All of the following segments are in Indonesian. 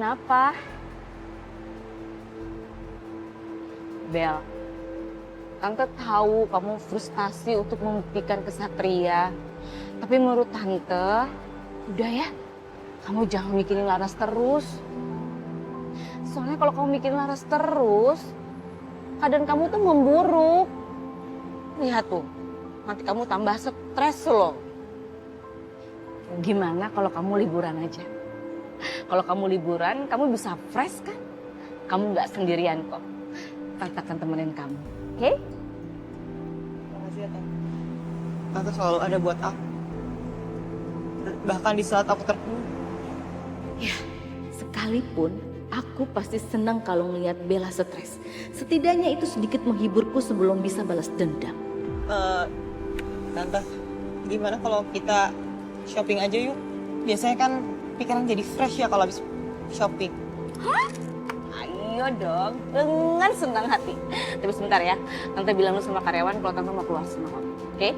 Kenapa? Bel, Tante tahu kamu frustasi untuk membuktikan ke Satria. Tapi menurut Tante, udah ya, kamu jangan mikirin Laras terus. Soalnya kalau kamu mikirin Laras terus, keadaan kamu tuh memburuk. Lihat tuh, nanti kamu tambah stres loh. Gimana kalau kamu liburan aja? Kalau kamu liburan, kamu bisa fresh kan? Kamu nggak sendirian kok. Tante akan temenin kamu, oke? Makasih ya, Tante. Tante selalu ada buat aku. Bahkan di saat aku terpuruk. Ya, sekalipun aku pasti senang kalau ngelihat Bella stres. Setidaknya itu sedikit menghiburku sebelum bisa balas dendam. Tante, gimana kalau kita shopping aja yuk? Biasanya kan pikiran jadi fresh ya kalau habis shopping. Hah? Ayo dong, dengan senang hati. Tapi sebentar ya, Tante bilang lu sama karyawan kalau Tante mau keluar sama kamu, oke?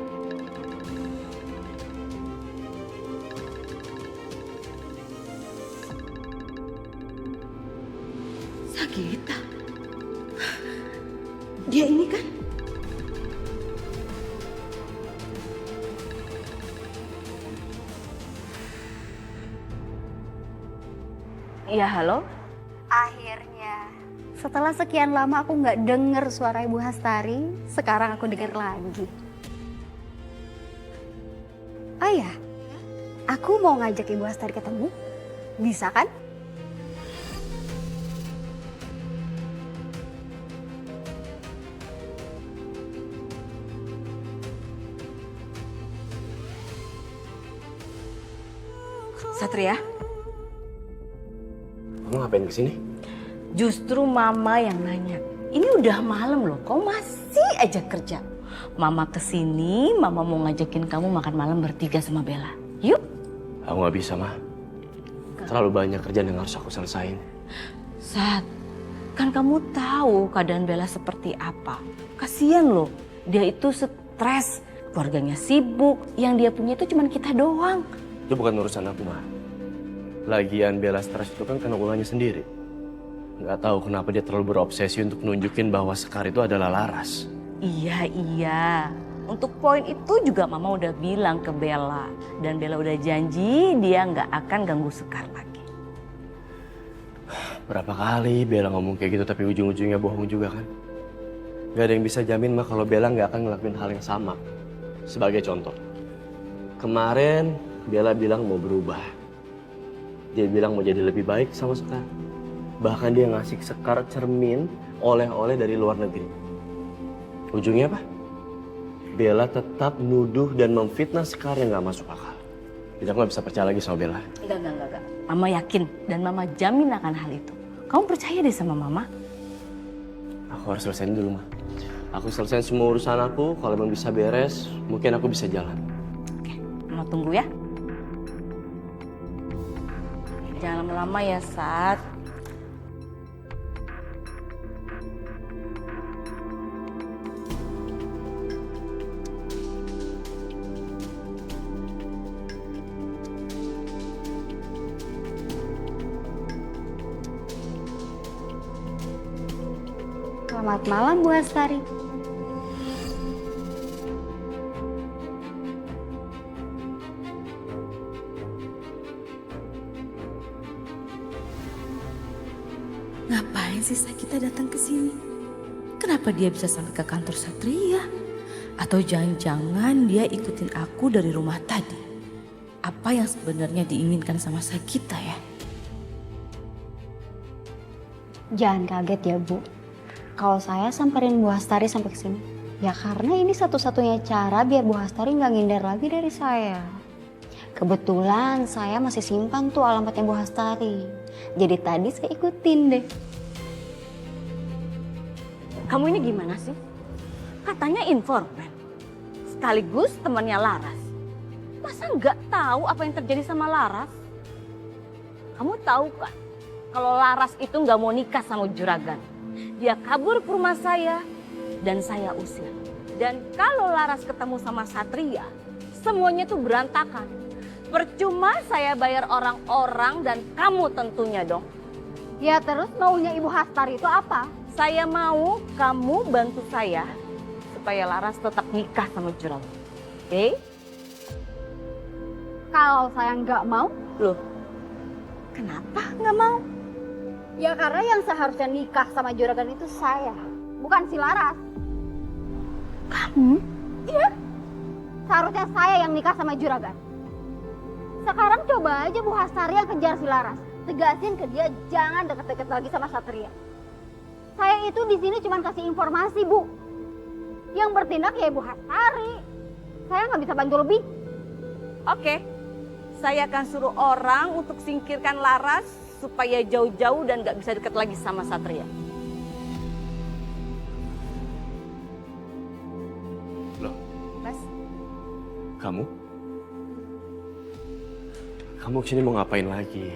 Sagita? Dia ini kan? Iya, halo? Akhirnya, setelah sekian lama aku nggak denger suara Ibu Hastari, sekarang aku denger lagi. Oh ya, aku mau ngajak Ibu Hastari ketemu. Bisa kan? Satria? Kamu ngapain kesini? Justru Mama yang nanya. Ini udah malam loh, kau masih aja kerja. Mama kesini, Mama mau ngajakin kamu makan malam bertiga sama Bella. Yuk. Aku nggak bisa, Ma. Terlalu banyak kerjaan yang harus aku selesain. Sat, kan kamu tahu keadaan Bella seperti apa. Kasian loh, dia itu stres. Keluarganya sibuk, yang dia punya itu cuma kita doang. Itu bukan urusan aku, Ma. Lagian Bella stres itu kan karena ulahnya sendiri. Nggak tahu kenapa dia terlalu berobsesi untuk nunjukin bahwa Sekar itu adalah Laras. Iya. Untuk poin itu juga Mama udah bilang ke Bella. Dan Bella udah janji dia nggak akan ganggu Sekar lagi. Berapa kali Bella ngomong kayak gitu tapi ujung-ujungnya bohong juga kan? Gak ada yang bisa jamin, Ma, kalau Bella nggak akan ngelakuin hal yang sama. Sebagai contoh, kemarin Bella bilang mau berubah. Dia bilang mau jadi lebih baik sama Sekar. Bahkan dia ngasih Sekar cermin oleh-oleh dari luar negeri. Ujungnya apa? Bella tetap nuduh dan memfitnah Sekar yang gak masuk akal. Jadi aku gak bisa percaya lagi sama Bella. Enggak. Mama yakin dan Mama jamin akan hal itu. Kamu percaya deh sama Mama? Aku harus selesaiin dulu, Ma. Aku selesaiin semua urusan aku. Kalau emang bisa beres, mungkin aku bisa jalan. Oke, Mama tunggu ya. Jangan lama-lama ya, Sat. Selamat malam Bu Hastari. Ngapain sih Sagita datang ke sini? Kenapa dia bisa sampai ke kantor Satria? Atau jangan-jangan dia ikutin aku dari rumah tadi? Apa yang sebenarnya diinginkan sama Sagita ya? Jangan kaget ya Bu. Kalau saya samperin Bu Hastari sampai ke sini, ya karena ini satu-satunya cara biar Bu Hastari nggak ngindar lagi dari saya. Kebetulan saya masih simpan tuh alamatnya Bu Hastari. Jadi tadi saya ikutin deh. Kamu ini gimana sih? Katanya informan. Sekaligus temannya Laras. Masa nggak tahu apa yang terjadi sama Laras? Kamu tahu kan? Kalau Laras itu nggak mau nikah sama Juragan. Dia kabur ke rumah saya dan saya usir. Dan kalau Laras ketemu sama Satria, semuanya tuh berantakan. Percuma saya bayar orang-orang dan kamu tentunya dong. Ya terus maunya Ibu Hastari itu apa? Saya mau kamu bantu saya supaya Laras tetap nikah sama Juragan. Oke? Kalau saya nggak mau, Loh, kenapa nggak mau? ya karena yang seharusnya nikah sama Juragan itu saya, bukan si Laras. Kamu? Iya, seharusnya saya yang nikah sama Juragan. Sekarang coba aja Bu Hastari yang kejar si Laras. Tegasin ke dia jangan deket-deket lagi sama Satria. Saya itu di sini cuma kasih informasi, Bu. Yang bertindak ya Ibu Hastari. Saya nggak bisa bantu lebih. Oke, saya akan suruh orang untuk singkirkan Laras supaya jauh-jauh dan nggak bisa deket lagi sama Satria. Loh, Mas, kamu? Kamu kesini mau ngapain lagi?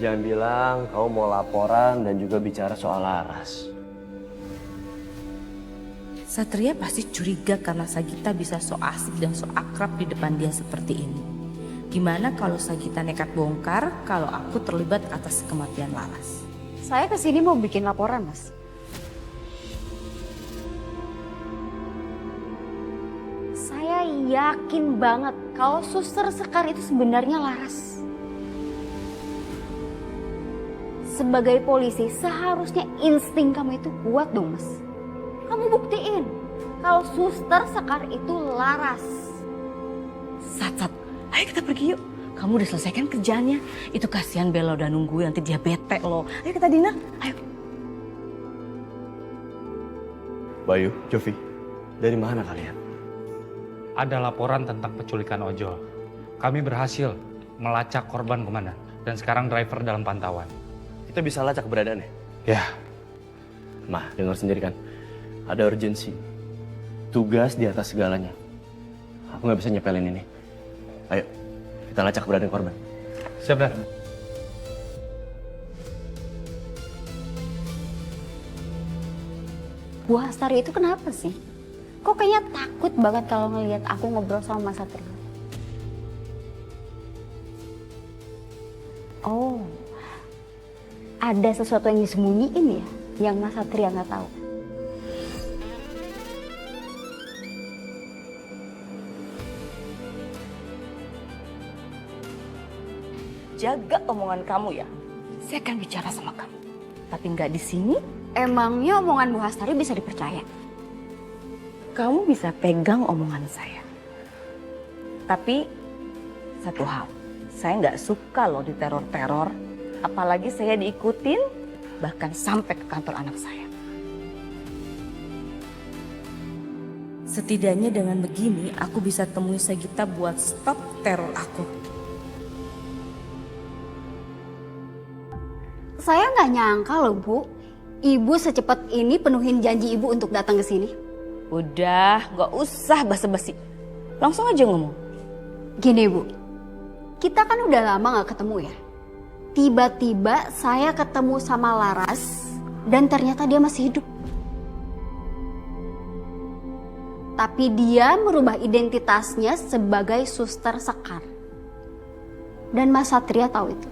Jangan bilang kamu mau laporan dan juga bicara soal Laras. Satria pasti curiga karena Sagita bisa so asik dan so akrab di depan dia seperti ini. Gimana kalau Sagita nekat bongkar kalau aku terlibat atas kematian Laras? Saya kesini mau bikin laporan, Mas. Saya yakin banget kalau Suster Sekar itu sebenarnya Laras. Sebagai polisi, seharusnya insting kamu itu kuat dong, Mas. Kamu buktiin kalau Suster Sekar itu Laras. Sat, ayo kita pergi yuk. Kamu udah selesaikan kerjaannya. Itu kasihan Bella udah nunggu, nanti dia bete loh. Ayo kita dinner, ayo. Bayu, Jovi, dari mana kalian? Ada laporan tentang penculikan ojol. Kami berhasil melacak korban, Komandan. Dan sekarang driver dalam pantauan. Kita bisa lacak keberadaannya. Ya, Mah, dengar sendiri kan. Ada urgensi. Tugas di atas segalanya. Aku nggak bisa nyepelin ini. Ayo, kita lacak keberadaan korban. siap Dan. Bu Hastari itu kenapa sih? Kok kayaknya takut banget kalau ngelihat aku ngobrol sama Mas Satria? Oh, ada sesuatu yang disembunyiin ya, yang Mas Satria nggak tahu. Jaga omongan kamu ya. Saya akan bicara sama kamu. Tapi nggak di sini. Emangnya omongan Bu Hastari bisa dipercaya? Kamu bisa pegang omongan saya. Tapi satu hal, saya nggak suka loh diteror-teror. Apalagi saya diikutin, bahkan sampai ke kantor anak saya. Setidaknya dengan begini aku bisa temui Sagita buat stop teror aku. Saya nggak nyangka loh Bu, Ibu secepat ini penuhin janji Ibu untuk datang ke sini. Udah, nggak usah basa-basi. Langsung aja ngomong. Gini Bu, kita kan udah lama nggak ketemu ya. Tiba-tiba saya ketemu sama Laras dan ternyata dia masih hidup. Tapi dia merubah identitasnya sebagai Suster Sekar. Dan Mas Satria tahu itu.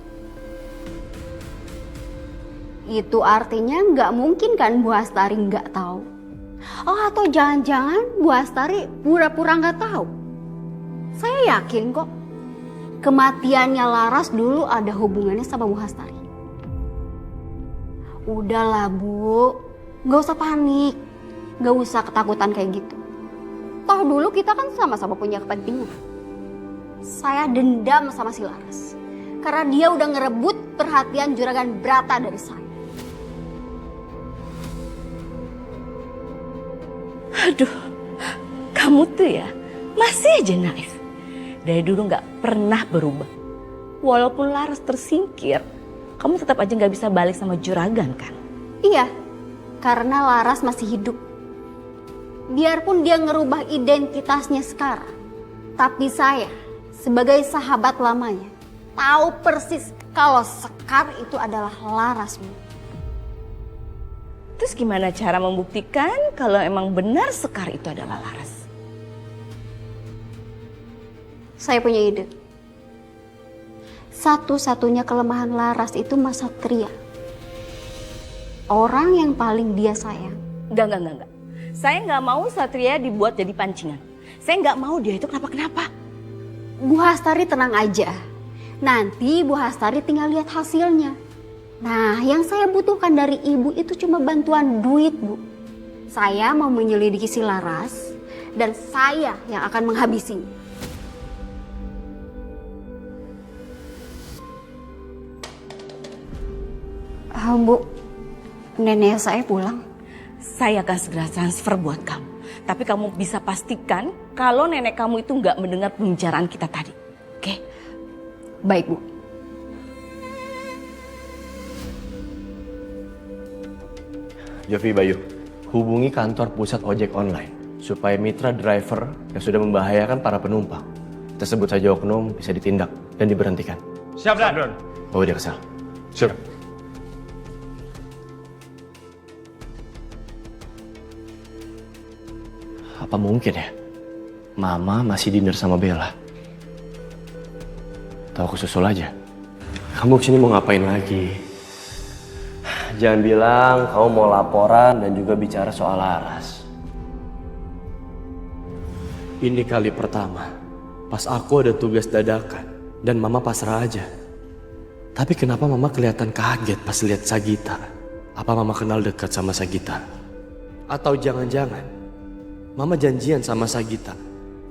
Itu artinya nggak mungkin kan Bu Hastari nggak tahu. Oh atau jangan-jangan Bu Hastari pura-pura nggak tahu. Saya yakin kok kematiannya Laras dulu ada hubungannya sama Bu Hastari. Udahlah Bu, nggak usah panik, nggak usah ketakutan kayak gitu. Toh dulu kita kan sama-sama punya kepentingan. Saya dendam sama si Laras karena dia udah ngerebut perhatian Juragan Brata dari saya. Aduh, kamu tuh ya masih aja naif. Dari dulu nggak pernah berubah. Walaupun Laras tersingkir, kamu tetap aja nggak bisa balik sama Juragan kan? Iya, karena Laras masih hidup. Biarpun dia ngerubah identitasnya sekarang, tapi saya sebagai sahabat lamanya tahu persis kalau Sekar itu adalah Laras, Bu. Terus gimana cara membuktikan kalau emang benar Sekar itu adalah Laras? Saya punya ide. Satu-satunya kelemahan Laras itu Mas Satria. Orang yang paling dia sayang. Enggak. Saya nggak mau Satria dibuat jadi pancingan. Saya nggak mau dia itu kenapa-kenapa. Bu Hastari tenang aja. Nanti Bu Hastari tinggal lihat hasilnya. Nah, yang saya butuhkan dari ibu itu cuma bantuan duit, Bu. Saya mau menyelidiki si Laras dan saya yang akan menghabisinya. Bu, nenek saya pulang. Saya akan segera transfer buat kamu. Tapi kamu bisa pastikan kalau nenek kamu itu nggak mendengar pembicaraan kita tadi. Oke? Baik, Bu. Jovi Bayu, hubungi kantor pusat ojek online supaya mitra driver yang sudah membahayakan para penumpang, kita sebut saja oknum, bisa ditindak dan diberhentikan. Siap, Dan. Bawa dia ke sel. Siap. Apa mungkin ya? Mama masih dinner sama Bella. Tahu aku susul aja. Kamu kesini mau ngapain lagi? Jangan bilang kamu mau laporan dan juga bicara soal Laras. Ini kali pertama pas aku ada tugas dadakan dan Mama pasrah aja. Tapi kenapa Mama kelihatan kaget pas lihat Sagita? Apa Mama kenal dekat sama Sagita? Atau jangan-jangan Mama janjian sama Sagita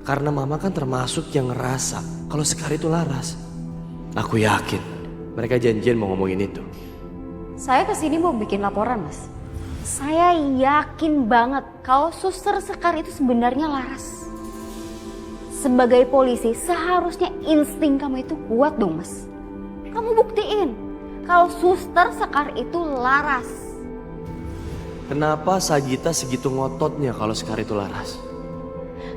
karena Mama kan termasuk yang ngerasa kalau Sekar itu Laras. Aku yakin mereka janjian mau ngomongin itu. Saya kesini mau bikin laporan, Mas. Saya yakin banget kalau Suster Sekar itu sebenarnya Laras. Sebagai polisi, seharusnya insting kamu itu kuat dong, Mas. Kamu buktiin kalau Suster Sekar itu Laras. Kenapa Sagita segitu ngototnya kalau Sekar itu Laras?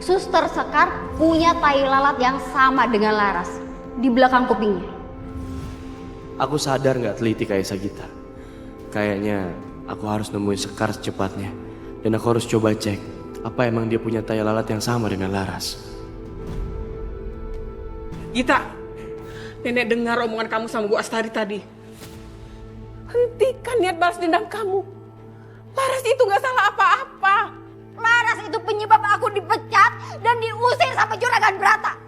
Suster Sekar punya tai lalat yang sama dengan Laras di belakang kupingnya. Aku sadar gak teliti kayak Sagita. Kayaknya aku harus nemuin Sekar secepatnya. Dan aku harus coba cek apa emang dia punya tai lalat yang sama dengan Laras. Gita, nenek dengar omongan kamu sama Bu Astari tadi. Hentikan niat balas dendam kamu. Laras itu gak salah apa-apa. Laras itu penyebab aku dipecat dan diusir sama Juragan Brata.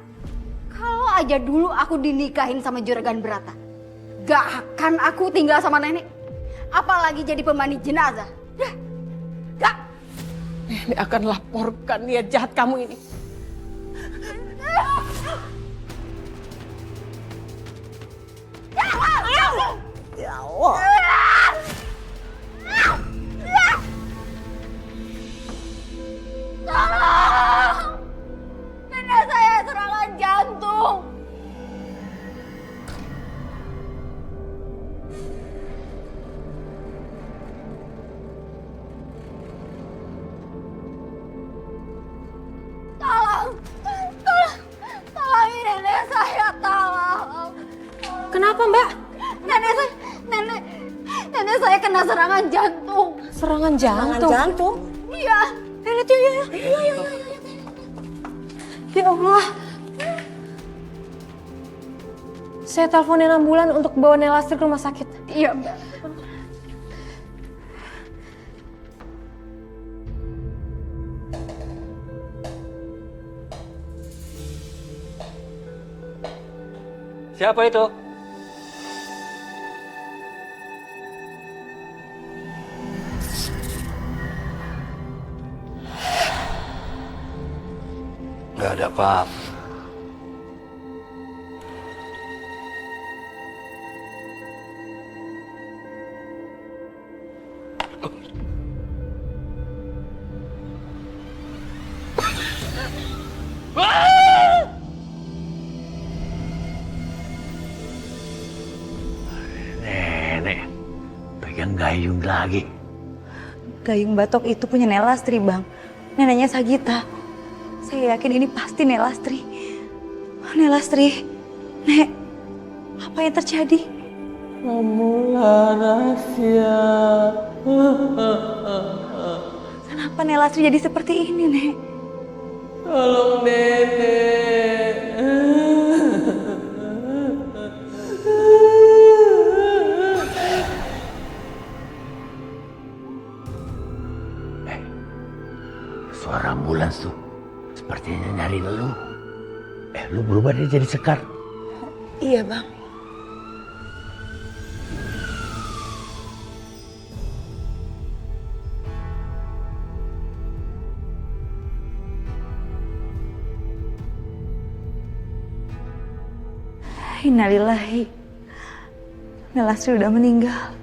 Kalau aja dulu aku dinikahin sama Juragan Brata, gak akan aku tinggal sama nenek. Apalagi jadi pemandi jenazah. Gak. Nenek akan laporkan niat jahat kamu ini. Ya Allah. Tolong! Nenek saya serangan jantung. Tolongin nenek saya, tolong. Kenapa, Mbak? Nenek saya kena serangan jantung. Serangan jantung? Jantung? Iya. Lihat yuk. Ya Allah. Saya teleponin ambulan untuk bawa Nelastri ke rumah sakit. Iya, Mbak. Siapa itu? Gak ada apa-apa. Nenek, pegang gayung lagi. Gayung batok itu punya Nelastri, Bang. Neneknya Sagita. Saya yakin ini pasti Nelastri. Nelastri, Nek, apa yang terjadi? Kamu Laras ya. Kenapa Nelastri jadi seperti ini, Nek? Tolong nenek. Suara ambulans tuh. Sepertinya nyari lu. Lu berubah dia jadi Sekar. Iya bang. Innalillahi. Nelastri udah meninggal.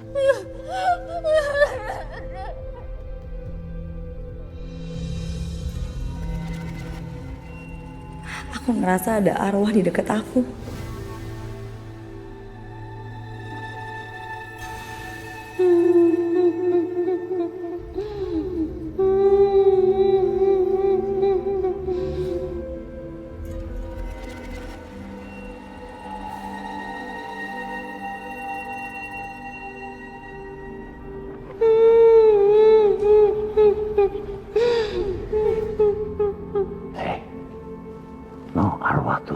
Aku ngerasa ada arwah di dekat aku. No, arwah tuh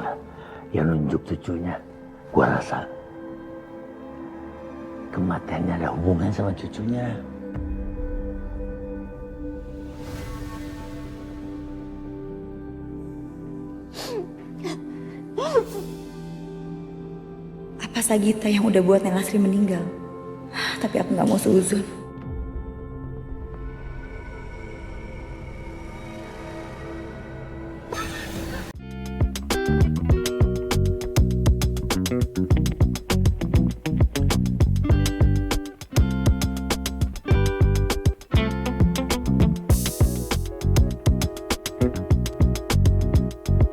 yang nunjuk cucunya. Gua rasa kematiannya ada hubungan sama cucunya. Apa Sagita yang udah buat Nelastri meninggal? Tapi aku nggak mau seuzon.